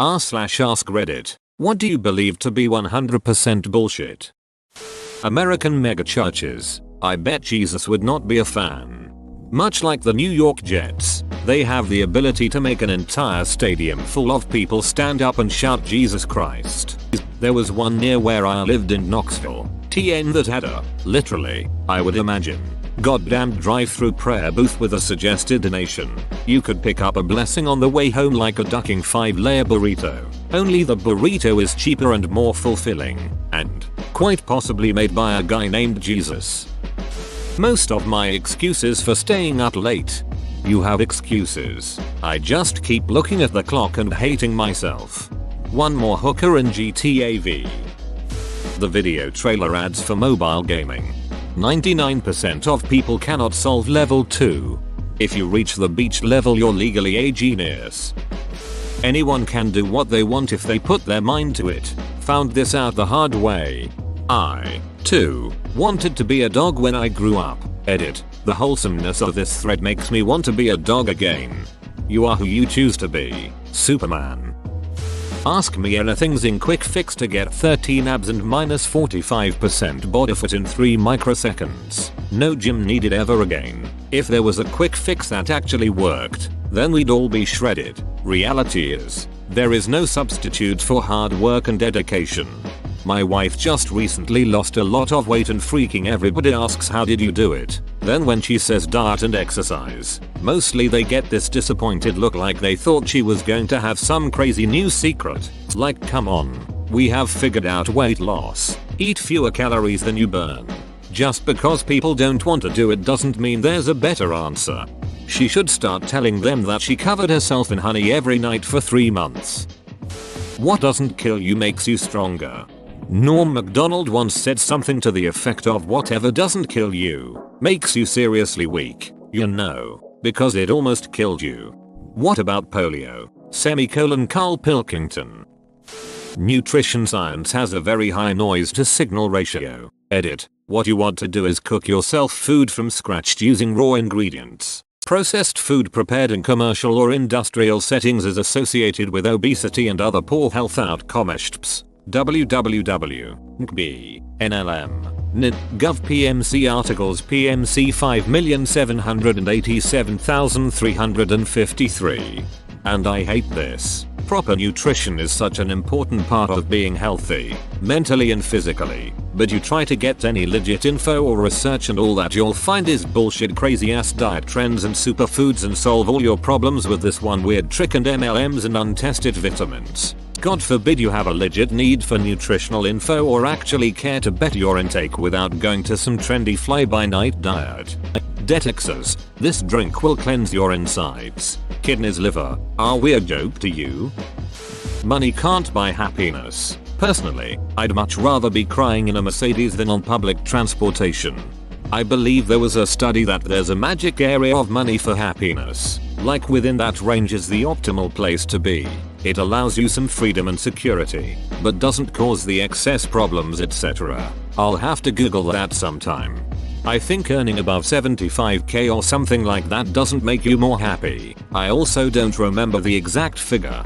r/ask Reddit. What do you believe to be 100% bullshit? American megachurches. I bet Jesus would not be a fan. Much like the New York Jets, they have the ability to make an entire stadium full of people stand up and shout Jesus Christ. There was one near where I lived in Knoxville, TN, that had a, literally, I would imagine, goddamn drive-through prayer booth with a suggested donation. You could pick up a blessing on the way home like a ducking 5-layer burrito. Only the burrito is cheaper and more fulfilling, and quite possibly made by a guy named Jesus. Most of my excuses for staying up late. You have excuses. I just keep looking at the clock and hating myself. One more hooker in GTA V. The video trailer ads for mobile gaming. 99% of people cannot solve level 2. If you reach the beach level, you're legally a genius. Anyone can do what they want if they put their mind to it. Found this out the hard way. I, too, wanted to be a dog when I grew up. Edit. The wholesomeness of this thread makes me want to be a dog again. You are who you choose to be. Superman. Ask me anything's in quick fix to get 13 abs and minus 45% body fat in 3 microseconds. No gym needed ever again. If there was a quick fix that actually worked, then we'd all be shredded. Reality is, there is no substitute for hard work and dedication. My wife just recently lost a lot of weight and freaking everybody asks how did you do it. Then when she says diet and exercise, mostly they get this disappointed look like they thought she was going to have some crazy new secret. Like, come on, we have figured out weight loss. Eat fewer calories than you burn. Just because people don't want to do it doesn't mean there's a better answer. She should start telling them that she covered herself in honey every night for 3 months. What doesn't kill you makes you stronger. Norm Macdonald once said something to the effect of whatever doesn't kill you makes you seriously weak, you know, because it almost killed you. What about polio? Carl Pilkington. Nutrition science has a very high noise to signal ratio. Edit. What you want to do is cook yourself food from scratch using raw ingredients. Processed food prepared in commercial or industrial settings is associated with obesity and other poor health outcomes. www. NCB. NLM. NIT. Gov. PMC articles PMC 5,787,353. And I hate this. Proper nutrition is such an important part of being healthy, mentally and physically, but you try to get any legit info or research and all that you'll find is bullshit, crazy ass diet trends and superfoods, and solve all your problems with this one weird trick and MLMs and untested vitamins. God forbid you have a legit need for nutritional info or actually care to better your intake without going to some trendy fly-by-night diet. Detoxes. This drink will cleanse your insides. Kidneys, liver. Are we a joke to you? Money can't buy happiness. Personally, I'd much rather be crying in a Mercedes than on public transportation. I believe there was a study that there's a magic area of money for happiness. Like within that range is the optimal place to be. It allows you some freedom and security, but doesn't cause the excess problems, etc. I'll have to Google that sometime. I think earning above 75k or something like that doesn't make you more happy. I also don't remember the exact figure.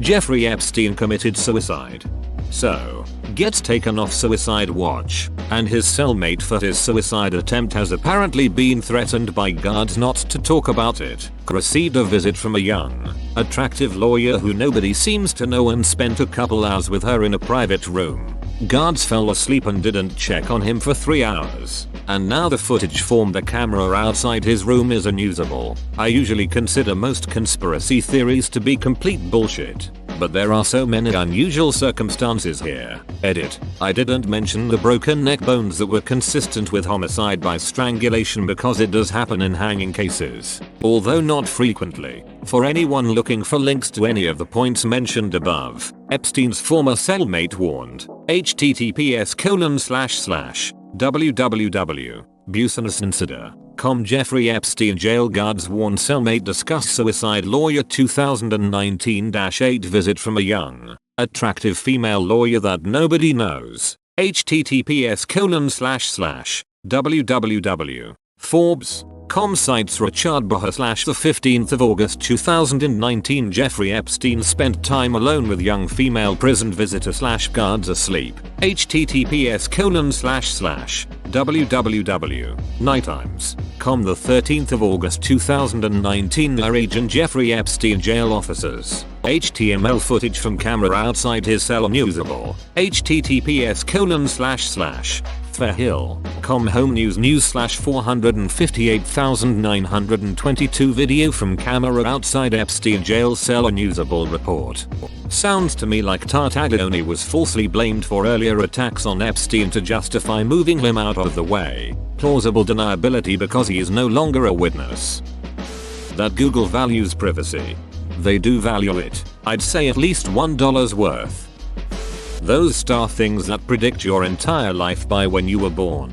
Jeffrey Epstein committed suicide. So, gets taken off suicide watch, and his cellmate for his suicide attempt has apparently been threatened by guards not to talk about it. Received a visit from a young, attractive lawyer who nobody seems to know and spent a couple hours with her in a private room. Guards fell asleep and didn't check on him for 3 hours, and now the footage from the camera outside his room is unusable. I usually consider most conspiracy theories to be complete bullshit, but there are so many unusual circumstances here. Edit. I didn't mention the broken neck bones that were consistent with homicide by strangulation because it does happen in hanging cases, although not frequently. For anyone looking for links to any of the points mentioned above, Epstein's former cellmate warned. https://www.businessincida.com. Jeffrey Epstein jail guards warn cellmate discuss suicide. Lawyer 2019-8 visit from a young, attractive female lawyer that nobody knows. https://www.forbes. Com cites Richard Baha / the 15th of August 2019 Jeffrey Epstein spent time alone with young female prison visitor / guards asleep. https://www.nighttimes.com the 13th of August 2019 Agent Jeffrey Epstein jail officers. HTML footage from camera outside his cell unusable. https://fairhill.com home news /458,922 video from camera outside Epstein jail cell unusable report. Sounds to me like Tartaglione was falsely blamed for earlier attacks on Epstein to justify moving him out of the way. Plausible deniability because he is no longer a witness. That Google values privacy. They do value it. I'd say at least $1 worth. Those star things that predict your entire life by when you were born.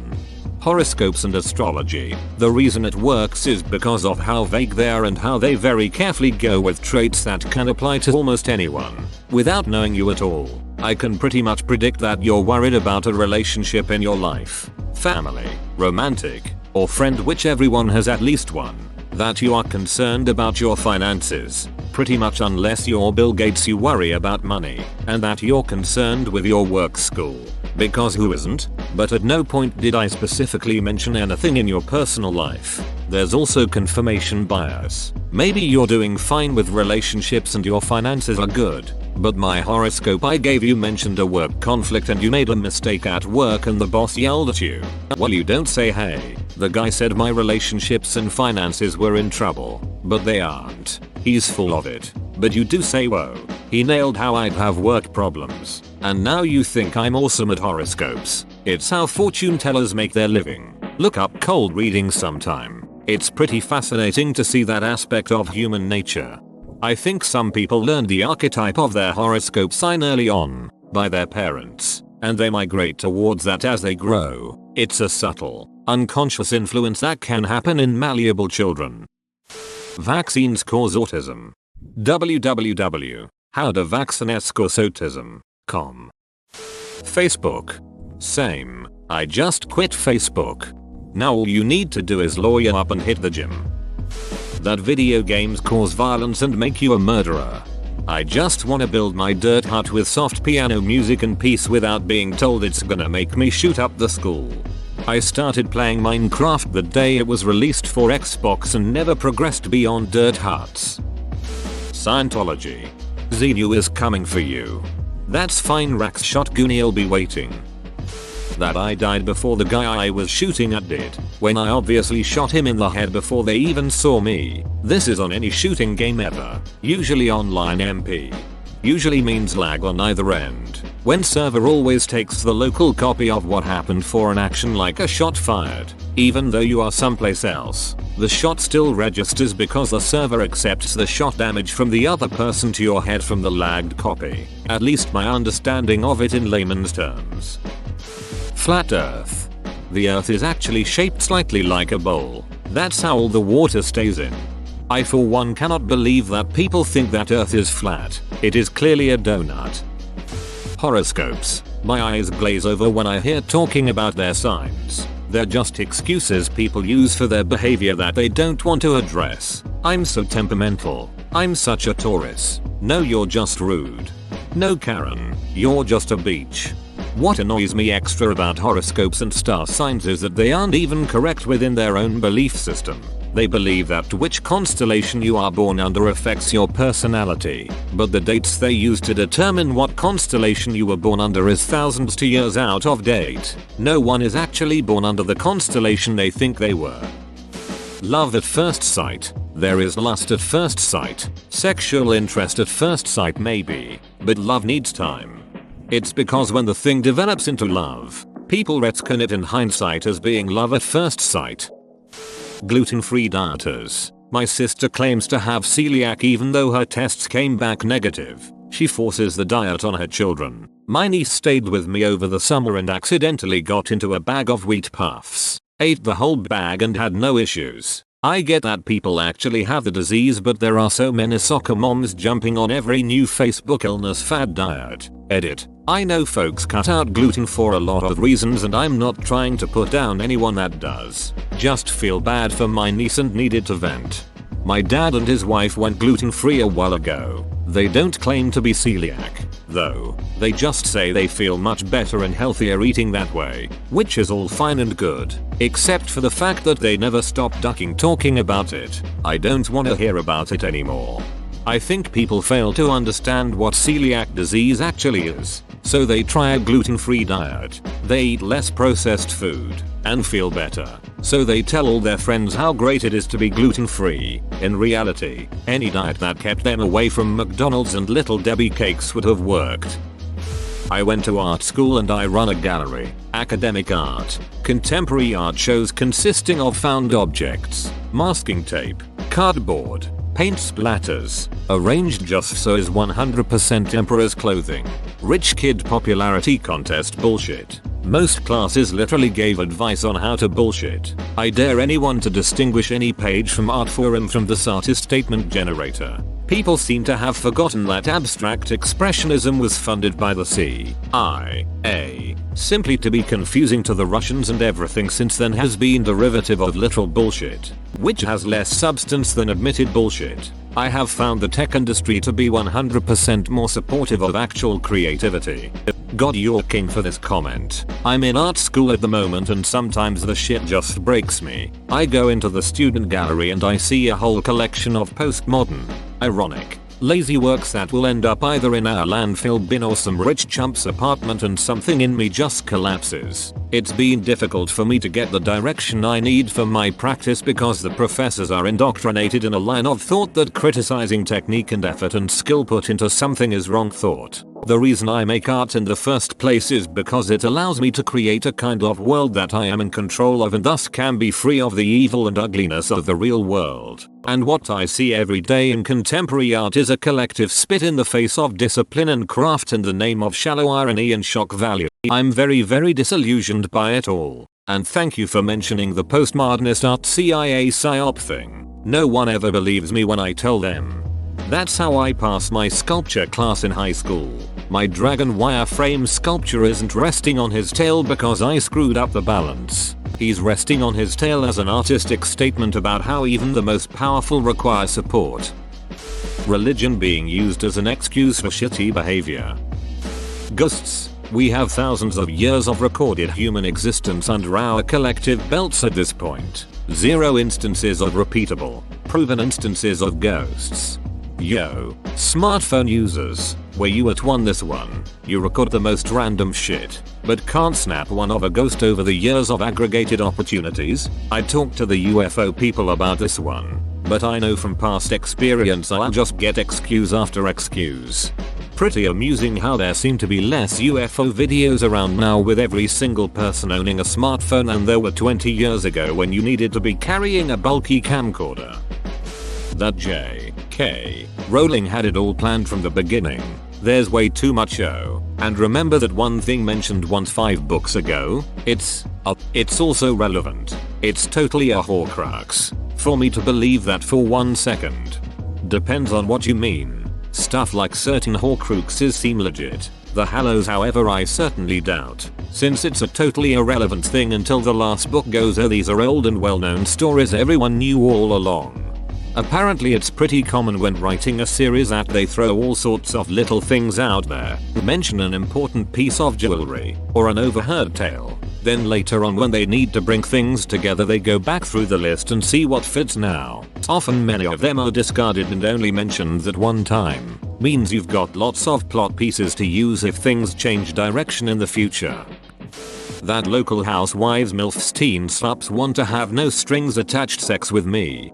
Horoscopes and astrology. The reason it works is because of how vague they are and how they very carefully go with traits that can apply to almost anyone. Without knowing you at all, I can pretty much predict that you're worried about a relationship in your life. Family, romantic, or friend, which everyone has at least one. That you are concerned about your finances. Pretty much unless you're Bill Gates you worry about money, and that you're concerned with your work school. Because who isn't? But at no point did I specifically mention anything in your personal life. There's also confirmation bias. Maybe you're doing fine with relationships and your finances are good, but my horoscope I gave you mentioned a work conflict and you made a mistake at work and the boss yelled at you. Well, you don't say hey. The guy said my relationships and finances were in trouble, but they aren't. He's full of it. But you do say whoa, he nailed how I'd have work problems. And now you think I'm awesome at horoscopes. It's how fortune tellers make their living. Look up cold reading sometime. It's pretty fascinating to see that aspect of human nature. I think some people learned the archetype of their horoscope sign early on by their parents, and they migrate towards that as they grow. It's a subtle, unconscious influence that can happen in malleable children. Vaccines cause autism. www.howtovancinescauseautism.com. Facebook. Same. I just quit Facebook. Now all you need to do is lawyer up and hit the gym. That video games cause violence and make you a murderer. I just wanna build my dirt hut with soft piano music and peace without being told it's gonna make me shoot up the school. I started playing Minecraft the day it was released for Xbox and never progressed beyond dirt huts. Scientology. Xenu is coming for you. That's fine, Rax shot Goonie'll be waiting. That I died before the guy I was shooting at did, when I obviously shot him in the head before they even saw me. This is on any shooting game ever, usually online MP. Usually means lag on either end. When server always takes the local copy of what happened for an action like a shot fired. Even though you are someplace else, the shot still registers because the server accepts the shot damage from the other person to your head from the lagged copy. At least my understanding of it in layman's terms. Flat Earth. The Earth is actually shaped slightly like a bowl. That's how all the water stays in. I for one cannot believe that people think that Earth is flat. It is clearly a donut. Horoscopes. My eyes glaze over when I hear talking about their signs. They're just excuses people use for their behavior that they don't want to address. I'm so temperamental. I'm such a Taurus. No, you're just rude. No, Karen, you're just a beach. What annoys me extra about horoscopes and star signs is that they aren't even correct within their own belief system. They believe that which constellation you are born under affects your personality, but the dates they use to determine what constellation you were born under is thousands of years out of date. No one is actually born under the constellation they think they were. Love at first sight. There is lust at first sight, sexual interest at first sight maybe, but love needs time. It's because when the thing develops into love, people retcon it in hindsight as being love at first sight. Gluten-free dieters. My sister claims to have celiac even though her tests came back negative. She forces the diet on her children. My niece stayed with me over the summer and accidentally got into a bag of wheat puffs. Ate the whole bag and had no issues. I get that people actually have the disease, but there are so many soccer moms jumping on every new Facebook illness fad diet. Edit. I know folks cut out gluten for a lot of reasons and I'm not trying to put down anyone that does. Just feel bad for my niece and needed to vent. My dad and his wife went gluten-free a while ago. They don't claim to be celiac, though. They just say they feel much better and healthier eating that way, which is all fine and good, except for the fact that they never stop ducking talking about it. I don't want to hear about it anymore. I think people fail to understand what celiac disease actually is, so they try a gluten-free diet. They eat less processed food and feel better, so they tell all their friends how great it is to be gluten-free. In reality, any diet that kept them away from McDonald's and Little Debbie cakes would have worked. I went to art school and I run a gallery. Academic art. Contemporary art shows consisting of found objects, masking tape, cardboard, paint splatters, arranged just so is 100% emperor's clothing. Rich kid popularity contest bullshit. Most classes literally gave advice on how to bullshit. I dare anyone to distinguish any page from art forum from this artist statement generator. People seem to have forgotten that abstract expressionism was funded by the CIA, simply to be confusing to the Russians, and everything since then has been derivative of literal bullshit, which has less substance than admitted bullshit. I have found the tech industry to be 100% more supportive of actual creativity. God, you're king for this comment. I'm in art school at the moment and sometimes the shit just breaks me. I go into the student gallery and I see a whole collection of postmodern, ironic, lazy works that will end up either in our landfill bin or some rich chump's apartment, and something in me just collapses. It's been difficult for me to get the direction I need for my practice because the professors are indoctrinated in a line of thought that criticizing technique and effort and skill put into something is wrong thought. The reason I make art in the first place is because it allows me to create a kind of world that I am in control of and thus can be free of the evil and ugliness of the real world. And what I see every day in contemporary art is a collective spit in the face of discipline and craft in the name of shallow irony and shock value. I'm very disillusioned by it all. And thank you for mentioning the postmodernist art CIA psyop thing. No one ever believes me when I tell them. That's how I passed my sculpture class in high school. My dragon wireframe sculpture isn't resting on his tail because I screwed up the balance. He's resting on his tail as an artistic statement about how even the most powerful require support. Religion being used as an excuse for shitty behavior. Ghosts. We have thousands of years of recorded human existence under our collective belts at this point. 0 instances of repeatable, proven instances of ghosts. Yo, smartphone users, were you at this one? You record the most random shit, but can't snap one of a ghost over the years of aggregated opportunities? I talked to the UFO people about this one, but I know from past experience I'll just get excuse after excuse. Pretty amusing how there seem to be less UFO videos around now with every single person owning a smartphone than there were 20 years ago when you needed to be carrying a bulky camcorder. That J.K. Rowling had it all planned from the beginning. There's way too much and remember that one thing mentioned once 5 books ago? It's also relevant. It's totally a horcrux. For me to believe that for 1 second. Depends on what you mean. Stuff like certain horcruxes seem legit. The Hallows, however, I certainly doubt, since it's a totally irrelevant thing until the last book goes, oh, these are old and well-known stories everyone knew all along. Apparently it's pretty common when writing a series that they throw all sorts of little things out there, mention an important piece of jewelry, or an overheard tale. Then later on when they need to bring things together they go back through the list and see what fits now. Often many of them are discarded and only mentioned at one time. Means you've got lots of plot pieces to use if things change direction in the future. That local housewives milfs teen slups want to have no strings attached sex with me.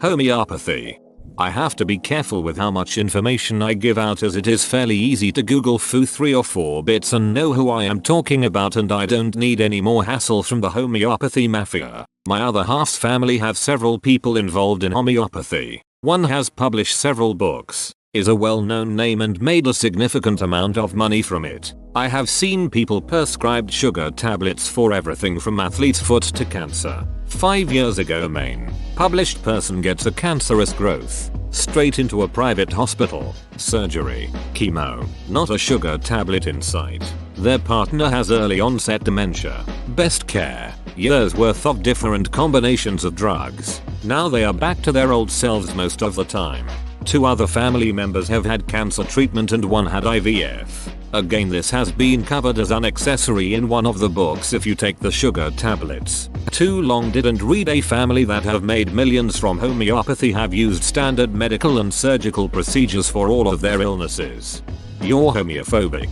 Homeopathy. I have to be careful with how much information I give out as it is fairly easy to Google foo 3 or 4 bits and know who I am talking about, and I don't need any more hassle from the homeopathy mafia. My other half's family have several people involved in homeopathy. One has published several books, is a well-known name and made a significant amount of money from it. I have seen people prescribed sugar tablets for everything from athlete's foot to cancer. 5 years ago main. Published person gets a cancerous growth. Straight into a private hospital. Surgery. Chemo. Not a sugar tablet in sight. Their partner has early onset dementia. Best care. Years worth of different combinations of drugs. Now they are back to their old selves most of the time. 2 other family members have had cancer treatment and 1 had IVF. Again, this has been covered as an accessory in one of the books if you take the sugar tablets. Too long didn't read. A family that have made millions from homeopathy have used standard medical and surgical procedures for all of their illnesses. You're homophobic.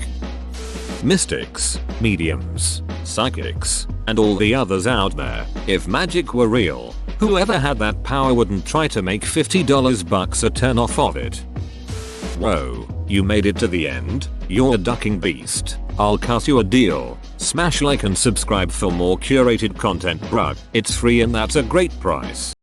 Mystics, mediums, psychics, and all the others out there. If magic were real, whoever had that power wouldn't try to make $50 bucks a turn off of it. Whoa, you made it to the end? You're a ducking beast. I'll cuss you a deal. Smash like and subscribe for more curated content, bruh. It's free and that's a great price.